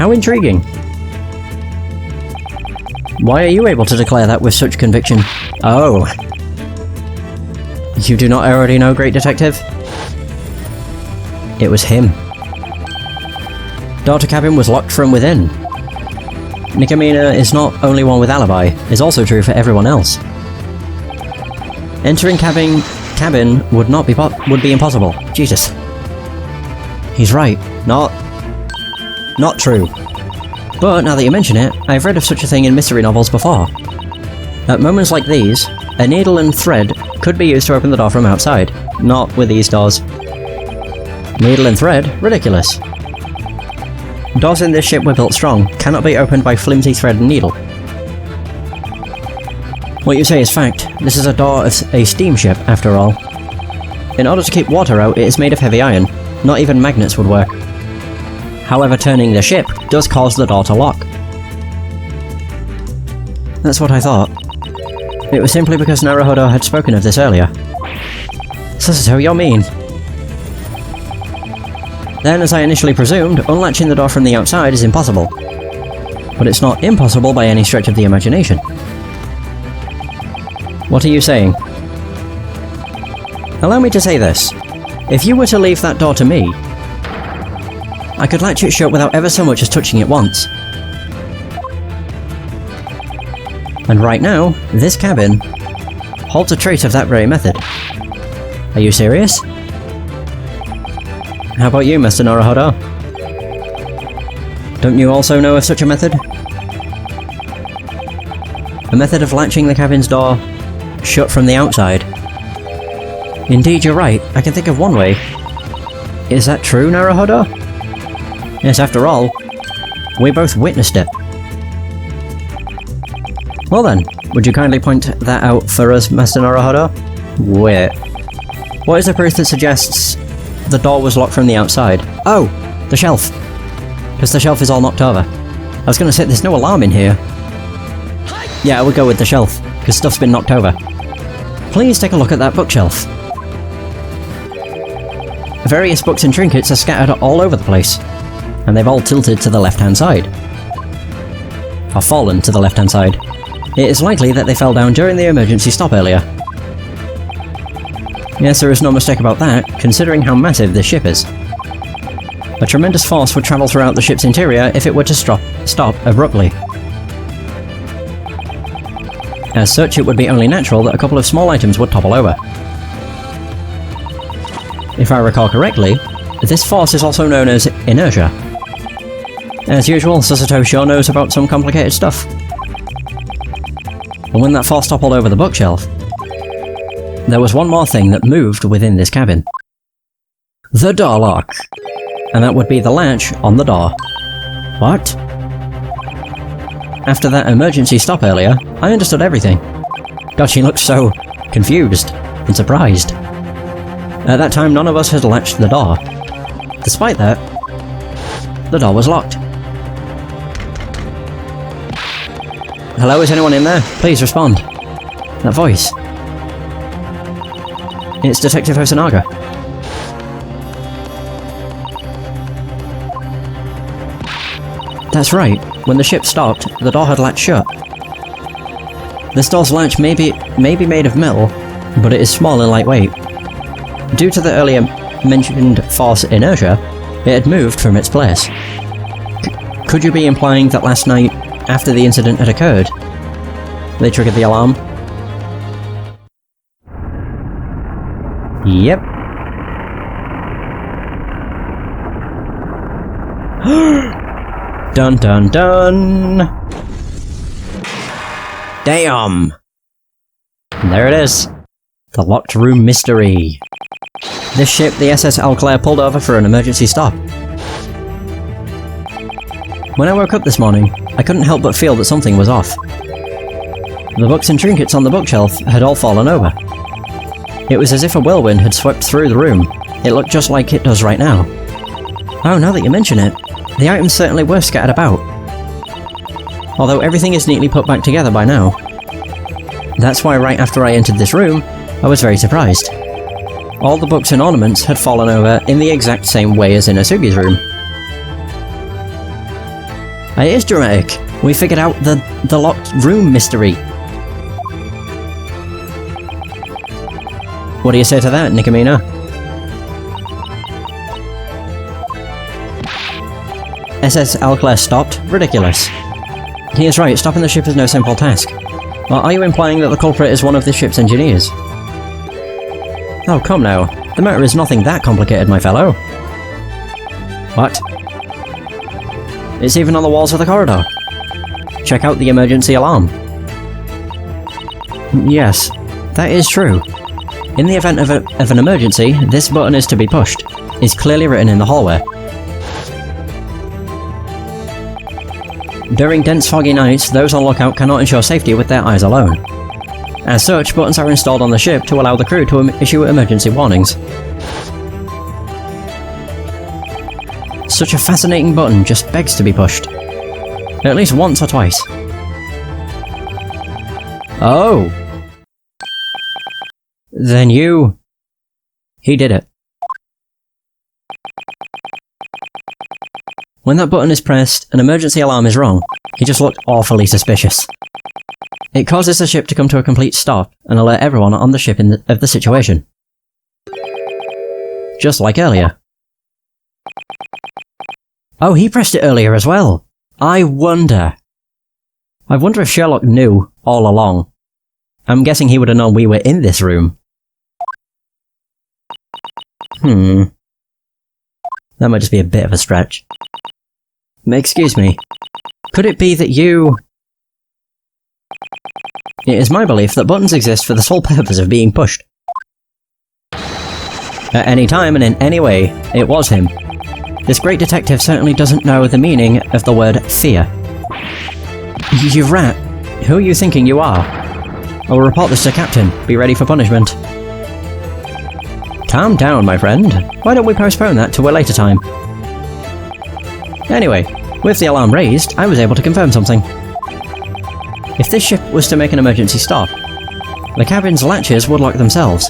How intriguing. Why are you able to declare that with such conviction? Oh. You do not already know, Great Detective? It was him. Door to cabin was locked from within. Nikamina is not only one with alibi, it's also true for everyone else. Entering cabin would be impossible. Jesus. He's right. Not true. But now that you mention it, I've read of such a thing in mystery novels before. At moments like these, a needle and thread could be used to open the door from outside. Not with these doors. Needle and thread? Ridiculous. Doors in this ship were built strong, cannot be opened by flimsy thread and needle. What you say is fact. This is a door of a steamship, after all. In order to keep water out, it is made of heavy iron. Not even magnets would work. However, turning the ship does cause the door to lock. That's what I thought. It was simply because Naruhodo had spoken of this earlier. So you're mean. Then, as I initially presumed, unlatching the door from the outside is impossible. But it's not impossible by any stretch of the imagination. What are you saying? Allow me to say this. If you were to leave that door to me, I could latch it shut without ever so much as touching it once. And right now, this cabin holds a trace of that very method. Are you serious? How about you, Mr. Naruhodo? Don't you also know of such a method? A method of latching the cabin's door shut from the outside. Indeed, you're right. I can think of one way. Is that true, Naruhodo? Yes, after all, we both witnessed it. Well then, would you kindly point that out for us, Master Naruhodo? Wait. What is the proof that suggests the door was locked from the outside? Oh! The shelf! Because the shelf is all knocked over. I was gonna say, there's no alarm in here. Yeah, I would go with the shelf, because stuff's been knocked over. Please take a look at that bookshelf. Various books and trinkets are scattered all over the place. And they've all tilted to the left-hand side. Or fallen to the left-hand side. It is likely that they fell down during the emergency stop earlier. Yes, there is no mistake about that, considering how massive this ship is. A tremendous force would travel throughout the ship's interior if it were to stop abruptly. As such, it would be only natural that a couple of small items would topple over. If I recall correctly, this force is also known as inertia. As usual, Susato sure knows about some complicated stuff. And when that force toppled over the bookshelf, there was one more thing that moved within this cabin. The door lock. And that would be the latch on the door. What? After that emergency stop earlier, I understood everything. God, she looked so confused and surprised. At that time, none of us had latched the door. Despite that, the door was locked. Hello, is anyone in there? Please respond. That voice. It's Detective Hosonaga. That's right. When the ship stopped, the door had latched shut. This door's latch may be made of metal, but it is small and lightweight. Due to the earlier mentioned force inertia, it had moved from its place. Could you be implying that last night, after the incident had occurred, they triggered the alarm? Yep. Dun dun dun! Damn! And there it is. The locked room mystery. This ship, the SS Alclair, pulled over for an emergency stop. When I woke up this morning, I couldn't help but feel that something was off. The books and trinkets on the bookshelf had all fallen over. It was as if a whirlwind had swept through the room. It looked just like it does right now. Oh, now that you mention it, the items certainly were scattered about. Although everything is neatly put back together by now. That's why right after I entered this room, I was very surprised. All the books and ornaments had fallen over in the exact same way as in Asugi's room. It is dramatic. We figured out the locked room mystery. What do you say to that, Nikomina? SS Alclair stopped? Ridiculous. He is right, stopping the ship is no simple task. Or are you implying that the culprit is one of the ship's engineers? Oh, come now. The matter is nothing that complicated, my fellow. What? It's even on the walls of the corridor. Check out the emergency alarm. Yes, that is true. In the event of an emergency, this button is to be pushed. It's clearly written in the hallway. During dense foggy nights, those on lookout cannot ensure safety with their eyes alone. As such, buttons are installed on the ship to allow the crew to issue emergency warnings. Such a fascinating button just begs to be pushed. At least once or twice. Oh! Then you... He did it. When that button is pressed, an emergency alarm is rung. He just looked awfully suspicious. It causes the ship to come to a complete stop and alert everyone on the ship of the situation. Just like earlier. Oh, he pressed it earlier as well! I wonder if Sherlock knew all along. I'm guessing he would have known we were in this room. That might just be a bit of a stretch. Excuse me. Could it be that you... It is my belief that buttons exist for the sole purpose of being pushed. At any time and in any way, it was him. This great detective certainly doesn't know the meaning of the word fear. You rat! Who are you thinking you are? I will report this to Captain. Be ready for punishment. Calm down, my friend. Why don't we postpone that to a later time? Anyway, with the alarm raised, I was able to confirm something. If this ship was to make an emergency stop, the cabin's latches would lock themselves.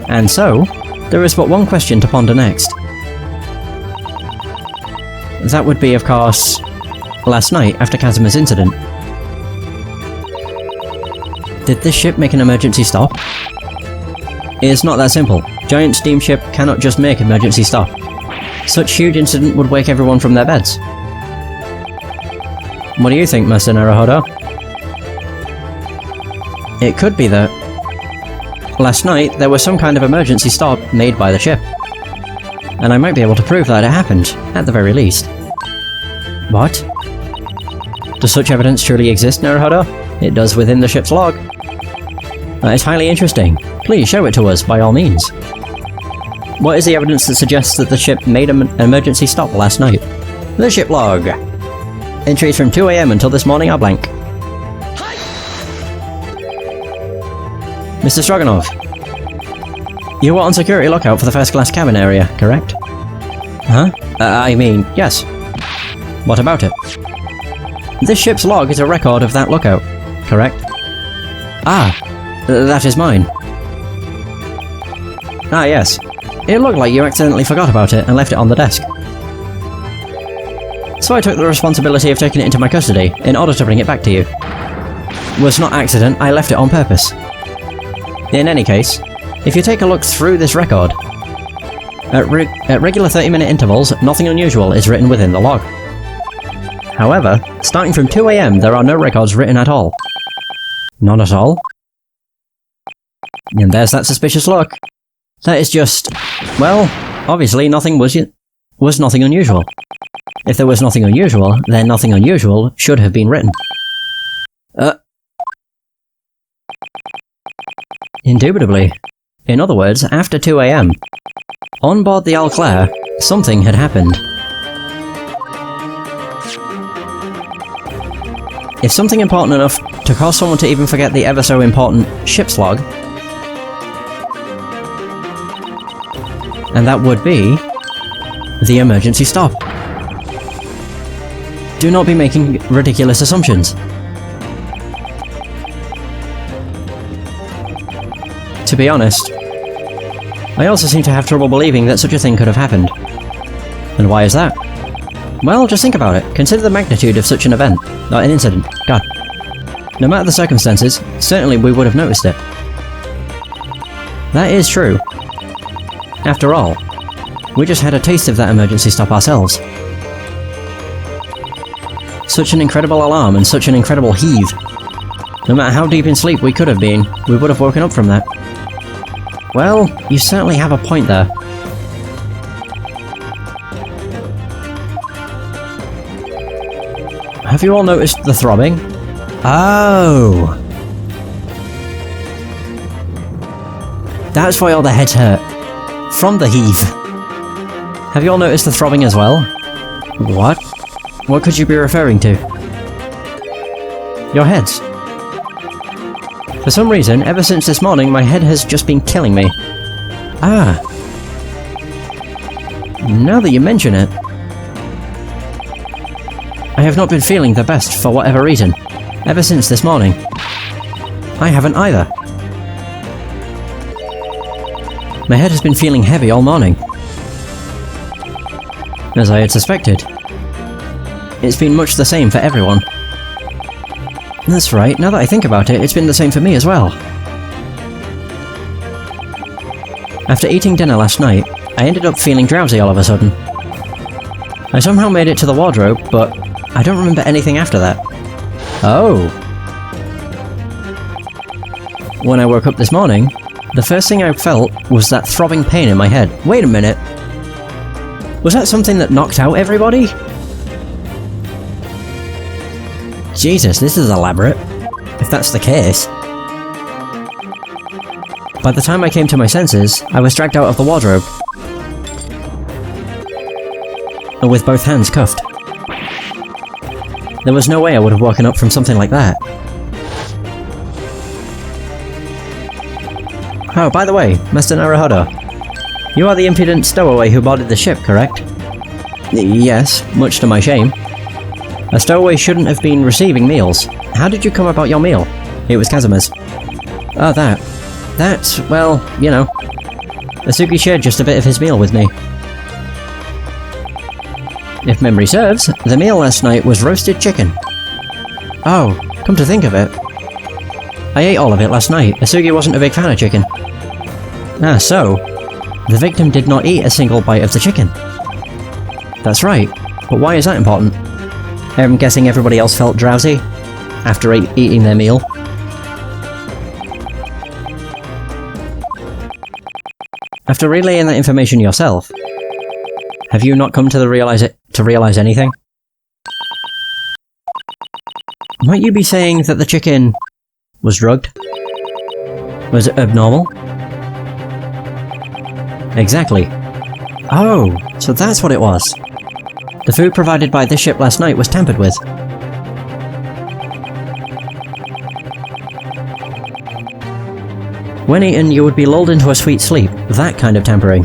And so, there is but one question to ponder next. That would be, of course, last night after Kazuma's incident. Did this ship make an emergency stop? It's not that simple. Giant steamship cannot just make emergency stop. Such huge incident would wake everyone from their beds. What do you think, Master Naruhodo? It could be that last night there was some kind of emergency stop made by the ship. And I might be able to prove that it happened, at the very least. What? Does such evidence truly exist, Naruhodo? It does within the ship's log. That is highly interesting. Please show it to us, by all means. What is the evidence that suggests that the ship made an emergency stop last night? The ship log. Entries from 2 AM until this morning are blank. Mr. Stroganov, you were on security lookout for the first class cabin area, correct? Huh? I mean, yes. What about it? This ship's log is a record of that lookout, correct? Ah, that is mine. Ah, yes. It looked like you accidentally forgot about it and left it on the desk. So I took the responsibility of taking it into my custody in order to bring it back to you. It was not accident, I left it on purpose. In any case, if you take a look through this record, at regular 30-minute intervals, nothing unusual is written within the log. However, starting from 2 AM, there are no records written at all. None at all? And there's that suspicious look. That is just... well, obviously nothing was nothing unusual. If there was nothing unusual, then nothing unusual should have been written. Indubitably. In other words, after 2 AM, on board the Alclair, something had happened. If something important enough to cause someone to even forget the ever so important ship's log, and that would be the emergency stop. Do not be making ridiculous assumptions. To be honest, I also seem to have trouble believing that such a thing could have happened. And why is that? Well, just think about it. Consider the magnitude of such an event. Not an incident. God. No matter the circumstances, certainly we would have noticed it. That is true. After all, we just had a taste of that emergency stop ourselves. Such an incredible alarm and such an incredible heave. No matter how deep in sleep we could have been, we would have woken up from that. Well, you certainly have a point there. Have you all noticed the throbbing? Oh! That's why all the heads hurt. From the heave. Have you all noticed the throbbing as well? What? What could you be referring to? Your heads. For some reason, ever since this morning, my head has just been killing me. Ah. Now that you mention it. I have not been feeling the best for whatever reason. Ever since this morning. I haven't either. My head has been feeling heavy all morning. As I had suspected. It's been much the same for everyone. That's right, now that I think about it, it's been the same for me as well. After eating dinner last night, I ended up feeling drowsy all of a sudden. I somehow made it to the wardrobe, but I don't remember anything after that. Oh. When I woke up this morning, the first thing I felt was that throbbing pain in my head. Wait a minute. Was that something that knocked out everybody? Jesus, this is elaborate. If that's the case. By the time I came to my senses, I was dragged out of the wardrobe. And with both hands cuffed. There was no way I would have woken up from something like that. Oh, by the way, Master Naruhodo. You are the impudent stowaway who boarded the ship, correct? Yes, much to my shame. A stowaway shouldn't have been receiving meals. How did you come about your meal? It was Kazuma's. Oh, that. That's, well, you know. Asugi shared just a bit of his meal with me. If memory serves, the meal last night was roasted chicken. Oh, come to think of it. I ate all of it last night. Asugi wasn't a big fan of chicken. Ah, so. The victim did not eat a single bite of the chicken. That's right. But why is that important? I'm guessing everybody else felt drowsy after eating their meal. After relaying that information yourself, have you not come to realize anything? Might you be saying that the chicken was drugged? Was it abnormal? Exactly. Oh, so that's what it was. The food provided by this ship last night was tampered with. When eaten, you would be lulled into a sweet sleep. That kind of tampering.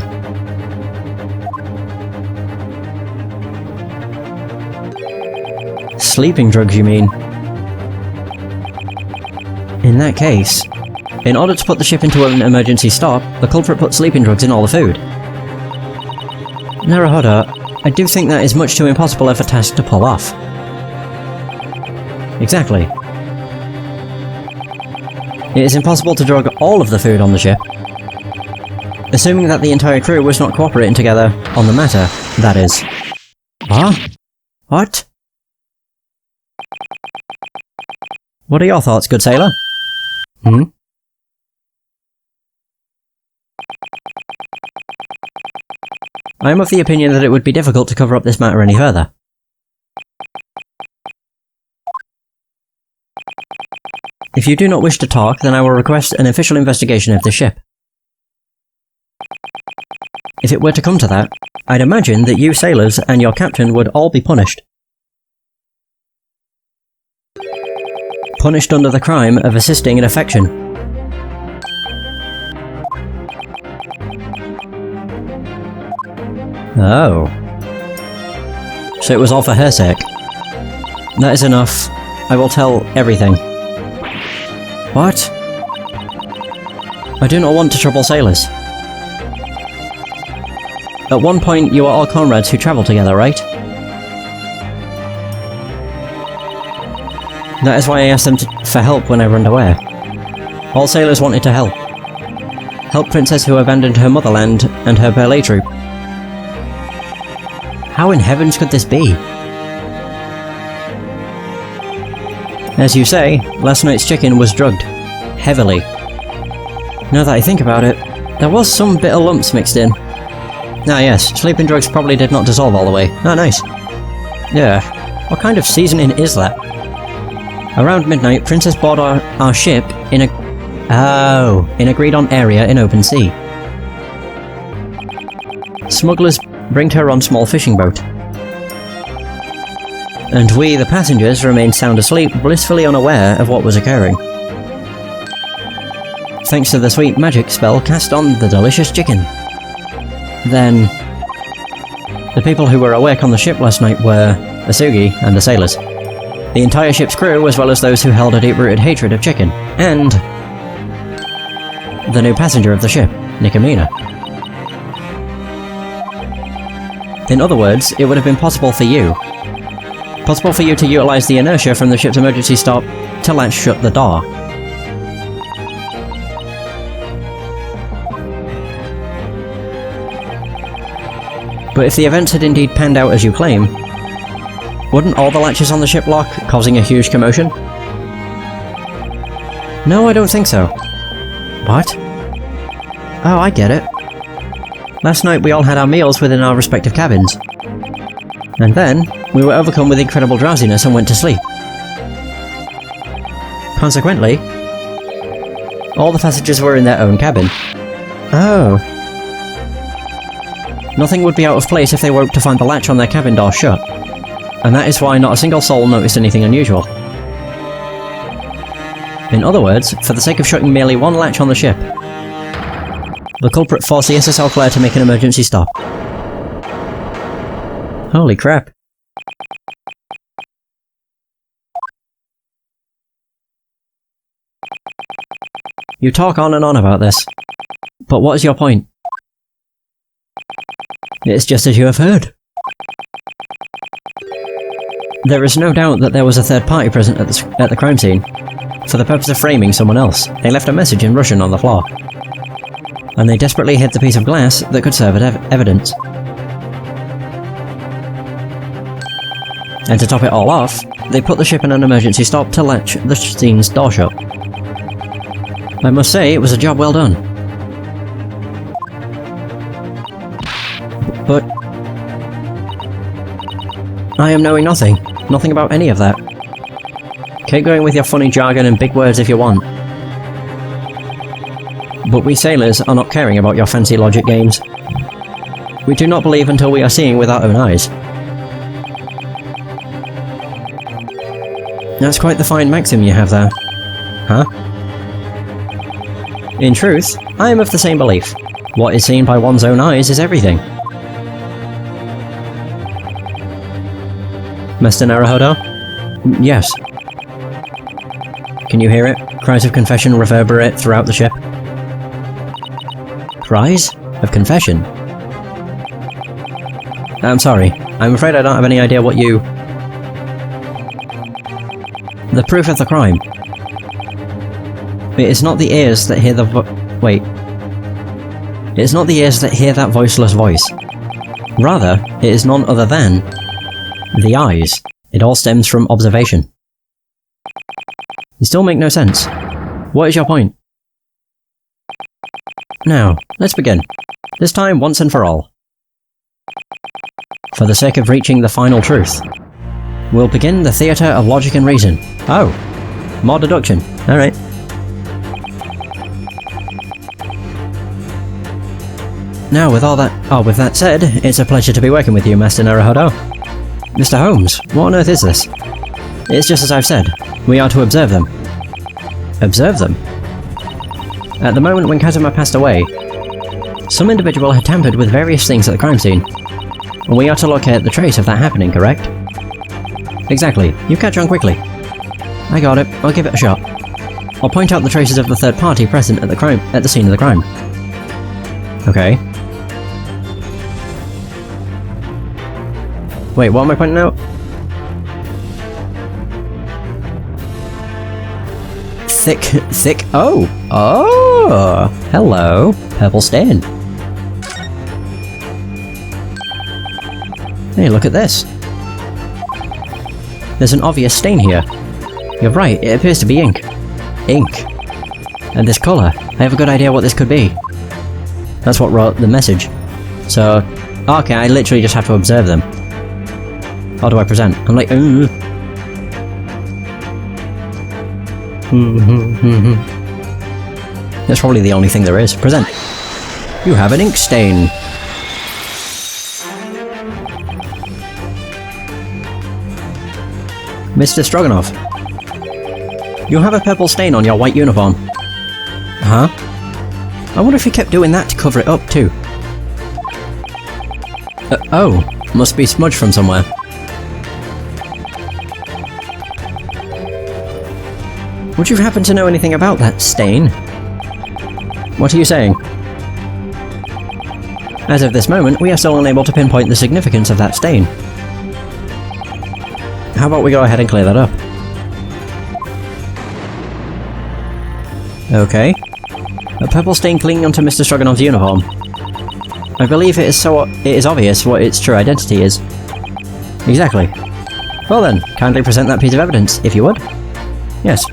Sleeping drugs, you mean? In that case, in order to put the ship into an emergency stop, the culprit put sleeping drugs in all the food. Naruhodo, I do think that is much too impossible of a task to pull off. Exactly. It is impossible to drug all of the food on the ship. Assuming that the entire crew was not cooperating together on the matter, that is. Huh? What? What are your thoughts, good sailor? Hmm? I am of the opinion that it would be difficult to cover up this matter any further. If you do not wish to talk, then I will request an official investigation of the ship. If it were to come to that, I'd imagine that you sailors and your captain would all be punished. Punished under the crime of assisting in affection. Oh. So it was all for her sake. That is enough. I will tell everything. What? I do not want to trouble sailors. At one point, you were all comrades who travelled together, right? That is why I asked them for help when I ran away. All sailors wanted to help. Help Princess who abandoned her motherland and her ballet troupe. How in heavens could this be? As you say, last night's chicken was drugged. Heavily. Now that I think about it, there was some bitter lumps mixed in. Ah yes, sleeping drugs probably did not dissolve all the way. Ah, nice. Yeah, what kind of seasoning is that? Around midnight, Princess boarded our ship in an agreed-on area in open sea. Smugglers bringed her on small fishing boat. And we, the passengers, remained sound asleep, blissfully unaware of what was occurring. Thanks to the sweet magic spell cast on the delicious chicken. Then, the people who were awake on the ship last night were Asugi and the sailors. The entire ship's crew, as well as those who held a deep-rooted hatred of chicken. And the new passenger of the ship, Nikomina. In other words, it would have been possible for you to utilize the inertia from the ship's emergency stop to latch shut the door. But if the events had indeed panned out as you claim, wouldn't all the latches on the ship lock, causing a huge commotion? No, I don't think so. What? Oh, I get it. Last night we all had our meals within our respective cabins. And then, we were overcome with incredible drowsiness and went to sleep. Consequently, all the passengers were in their own cabin. Oh. Nothing would be out of place if they woke to find the latch on their cabin door shut. And that is why not a single soul noticed anything unusual. In other words, for the sake of shutting merely one latch on the ship, the culprit forced the SSL Claire to make an emergency stop. Holy crap. You talk on and on about this, but what is your point? It's just as you have heard. There is no doubt that there was a third party present at the crime scene. For the purpose of framing someone else, they left a message in Russian on the floor. And they desperately hid the piece of glass that could serve as evidence. And to top it all off, they put the ship in an emergency stop to latch the scene's door shut. I must say, it was a job well done. But I am knowing nothing. Nothing about any of that. Keep going with your funny jargon and big words if you want. But we sailors are not caring about your fancy logic games. We do not believe until we are seeing with our own eyes. That's quite the fine maxim you have there. Huh? In truth, I am of the same belief. What is seen by one's own eyes is everything. Master Naruhodo? Yes. Can you hear it? Cries of confession reverberate throughout the ship. Cries? Of confession? I'm sorry. I'm afraid I don't have any idea what you... The proof of the crime. It is not the ears that hear the wait. It is not the ears that hear that voiceless voice. Rather, it is none other than... the eyes. It all stems from observation. You still make no sense. What is your point? Now, let's begin. This time, once and for all. For the sake of reaching the final truth, we'll begin the theatre of logic and reason. Oh, more deduction. Alright. Now, with that said, it's a pleasure to be working with you, Master Naruhodo. Mr. Holmes, what on earth is this? It's just as I've said. We are to observe them. Observe them? At the moment when Kazuma passed away, some individual had tampered with various things at the crime scene. And we are to locate the trace of that happening, correct? Exactly. You catch on quickly. I got it. I'll give it a shot. I'll point out the traces of the third party present at the scene of the crime. Okay. Wait, what am I pointing out? thick... Oh! Oh! Hello, purple stain. Hey, look at this. There's an obvious stain here. You're right, it appears to be ink. Ink. And this colour. I have a good idea what this could be. That's what wrote the message. So... okay, I literally just have to observe them. How do I present? I'm like, That's probably the only thing there is. Present. You have an ink stain. Mr. Stroganoff. You have a purple stain on your white uniform. Huh? I wonder if he kept doing that to cover it up too. Oh, must be smudge from somewhere. Would you happen to know anything about that stain? What are you saying? As of this moment, we are still unable to pinpoint the significance of that stain. How about we go ahead and clear that up? Okay. A purple stain clinging onto Mr. Stroganoff's uniform. I believe it is obvious what its true identity is. Exactly. Well then, kindly present that piece of evidence, if you would. Yes.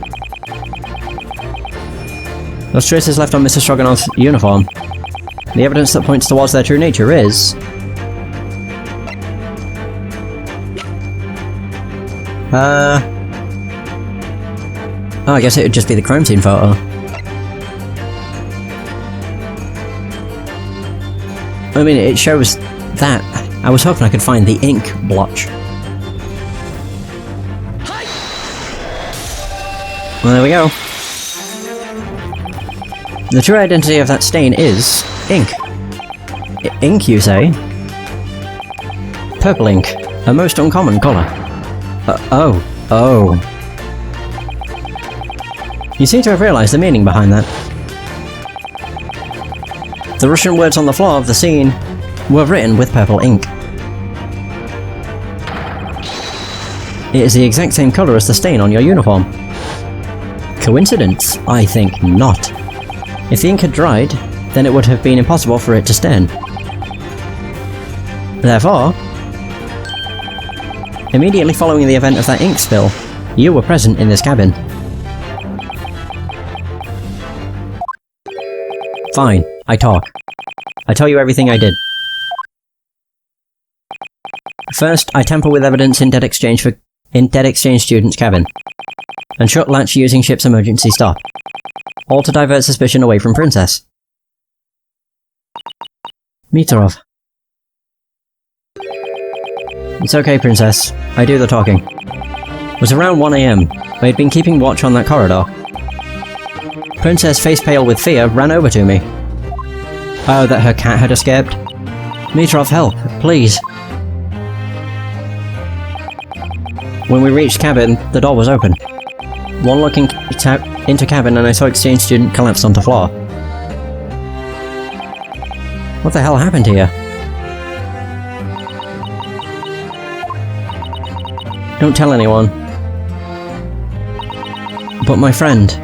Those traces left on Mr. Stroganoff's uniform. The evidence that points towards their true nature is... Oh, I guess it would just be the crime scene photo. I mean, it shows that. I was hoping I could find the ink blotch. Well, there we go. The true identity of that stain is... ink. Ink, you say? Purple ink. A most uncommon colour. Oh. You seem to have realised the meaning behind that. The Russian words on the floor of the scene were written with purple ink. It is the exact same colour as the stain on your uniform. Coincidence? I think not. If the ink had dried, then it would have been impossible for it to stain. Therefore, immediately following the event of that ink spill, you were present in this cabin. Fine, I talk. I tell you everything I did. First, I tamper with evidence in dead exchange student's cabin, and shut latch using ship's emergency stop, all to divert suspicion away from Princess. Mitarov. It's okay, Princess. I do the talking. It was around 1 AM. I had been keeping watch on that corridor. Princess, face pale with fear, ran over to me. Oh, that her cat had escaped? Mitarov, help, please. When we reached cabin, the door was open. One look into cabin and I saw exchange student collapsed onto floor. What the hell happened here? Don't tell anyone. But my friend...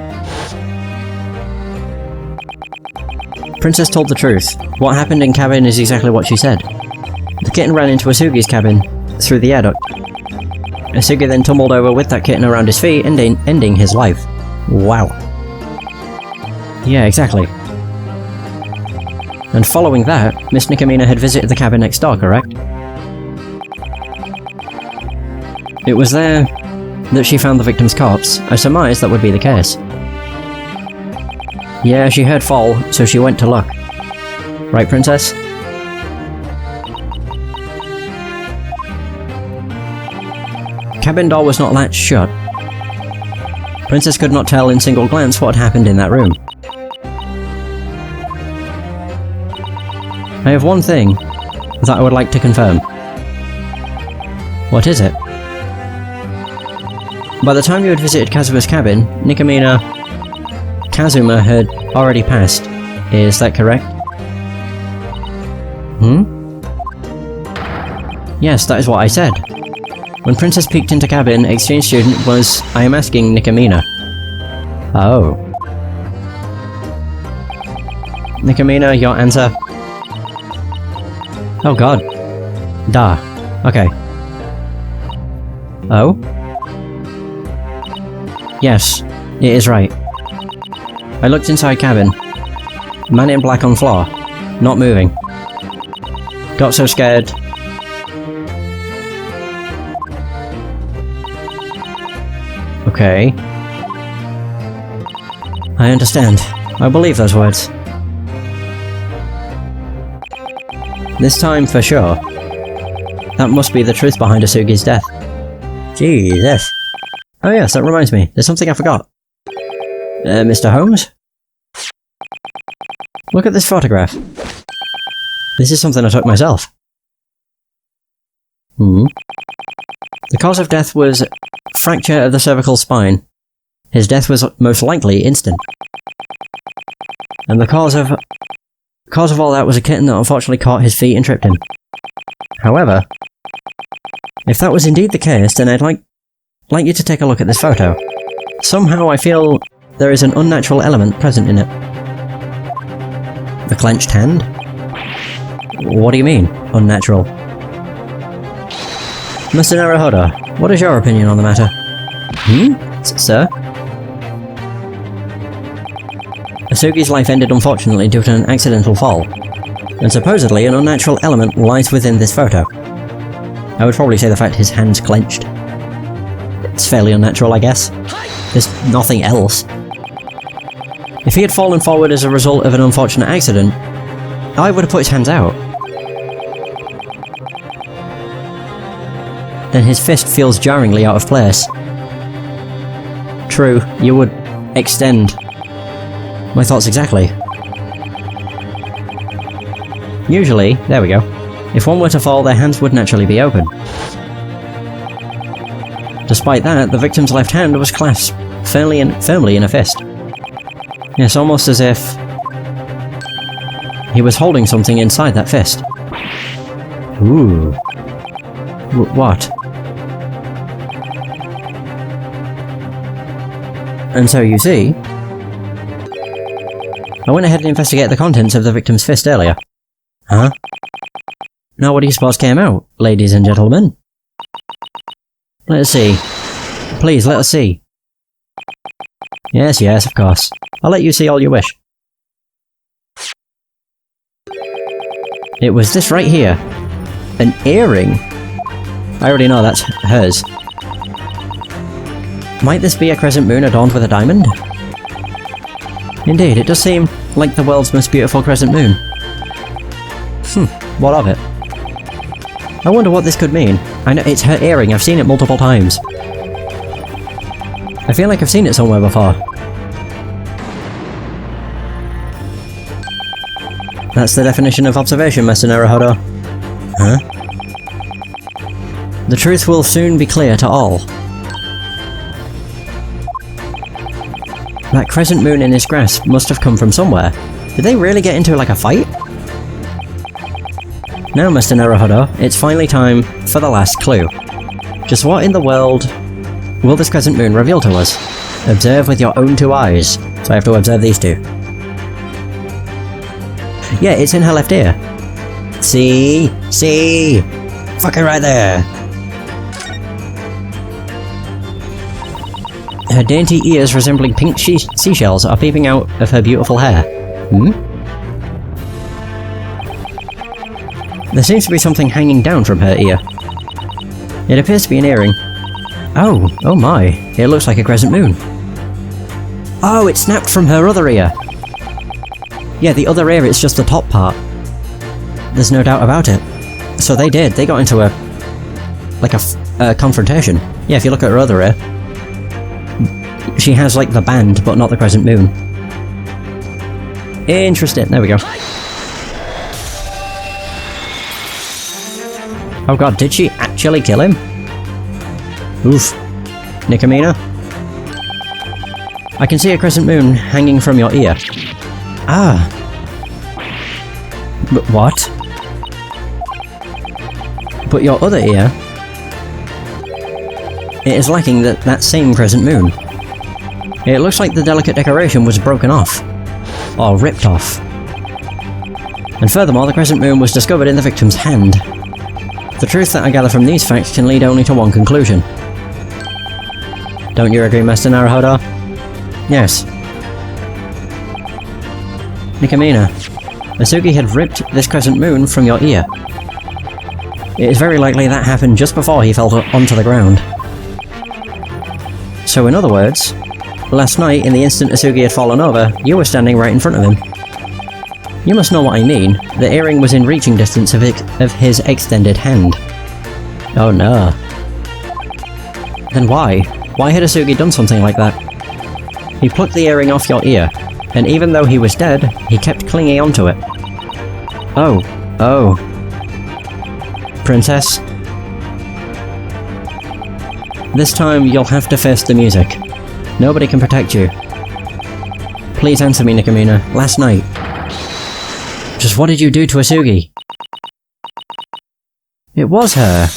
Princess told the truth. What happened in cabin is exactly what she said. The kitten ran into Asugi's cabin, through the air duct. Asugi then tumbled over with that kitten around his feet, ending his life. Wow. Yeah, exactly. And following that, Miss Nikamina had visited the cabin next door, correct? It was there that she found the victim's corpse. I surmised that would be the case. Yeah, she heard fall, so she went to look. Right, Princess? Cabin door was not latched shut. Princess could not tell in single glance what had happened in that room. I have one thing that I would like to confirm. What is it? By the time you had visited Kazuma's cabin, Kazuma had already passed. Is that correct? Yes, that is what I said. When Princess peeked into cabin, exchange student was, I am asking, Nikamina. Oh. Nikamina, your answer? Oh god. Da. Okay. Oh? Yes, it is right. I looked inside cabin. Man in black on floor. Not moving. Got so scared. Okay. I understand. I believe those words. This time for sure. That must be the truth behind Asugi's death. Jesus. Oh yes, that reminds me. There's something I forgot. Mr. Holmes? Look at this photograph. This is something I took myself. The cause of death was fracture of the cervical spine. His death was most likely instant. And the cause of all that was a kitten that unfortunately caught his feet and tripped him. However, if that was indeed the case, then I'd like you to take a look at this photo. Somehow I feel there is an unnatural element present in it. The clenched hand? What do you mean, unnatural? Mr. Naruhodo, what is your opinion on the matter? Sir? Asugi's life ended unfortunately due to an accidental fall, and supposedly an unnatural element lies within this photo. I would probably say the fact his hand's clenched. It's fairly unnatural, I guess. There's nothing else. If he had fallen forward as a result of an unfortunate accident, I would have put his hands out. Then his fist feels jarringly out of place. True, you would extend. My thoughts exactly. Usually, there we go, if one were to fall, their hands would naturally be open. Despite that, the victim's left hand was clasped firmly in a fist. Yes, almost as if he was holding something inside that fist. Ooh. What? And so you see, I went ahead and investigated the contents of the victim's fist earlier. Huh? Now what do you suppose came out, ladies and gentlemen? Let's see. Please, let us see. Yes, yes, of course. I'll let you see all you wish. It was this right here. An earring? I already know that's hers. Might this be a crescent moon adorned with a diamond? Indeed, it does seem like the world's most beautiful crescent moon. What of it? I wonder what this could mean. I know it's her earring, I've seen it multiple times. I feel like I've seen it somewhere before. That's the definition of observation, Mr. Naruhodo. Huh? The truth will soon be clear to all. That crescent moon in his grasp must have come from somewhere. Did they really get into like a fight? Now, Mr. Naruhodo, it's finally time for the last clue. Just what in the world will this crescent moon reveal to us? Observe with your own two eyes. So I have to observe these two. Yeah, it's in her left ear. See? See? Fucking right there. Her dainty ears resembling pink seashells are peeping out of her beautiful hair. There seems to be something hanging down from her ear. It appears to be an earring. Oh my, it looks like a crescent moon. Oh, it snapped from her other ear! Yeah, the other ear, it's just the top part. There's no doubt about it. So they got into a confrontation. Yeah, if you look at her other ear, she has like the band, but not the crescent moon. Interesting, there we go. Oh god, did she actually kill him? Oof. Nikamina? I can see a crescent moon hanging from your ear. Ah. But what? But your other ear? It is lacking that same crescent moon. It looks like the delicate decoration was broken off. Or ripped off. And furthermore, the crescent moon was discovered in the victim's hand. The truth that I gather from these facts can lead only to one conclusion. Don't you agree, Master Naruhodo? Yes. Nakamina, Asugi had ripped this crescent moon from your ear. It is very likely that happened just before he fell onto the ground. So in other words, last night, in the instant Asugi had fallen over, you were standing right in front of him. You must know what I mean. The earring was in reaching distance of his extended hand. Oh no. Then why? Why had Asugi done something like that? He plucked the earring off your ear, and even though he was dead, he kept clinging onto it. Oh. Oh. Princess? This time you'll have to face the music. Nobody can protect you. Please answer me, Nakamina. Last night. Just what did you do to Asugi? It was her.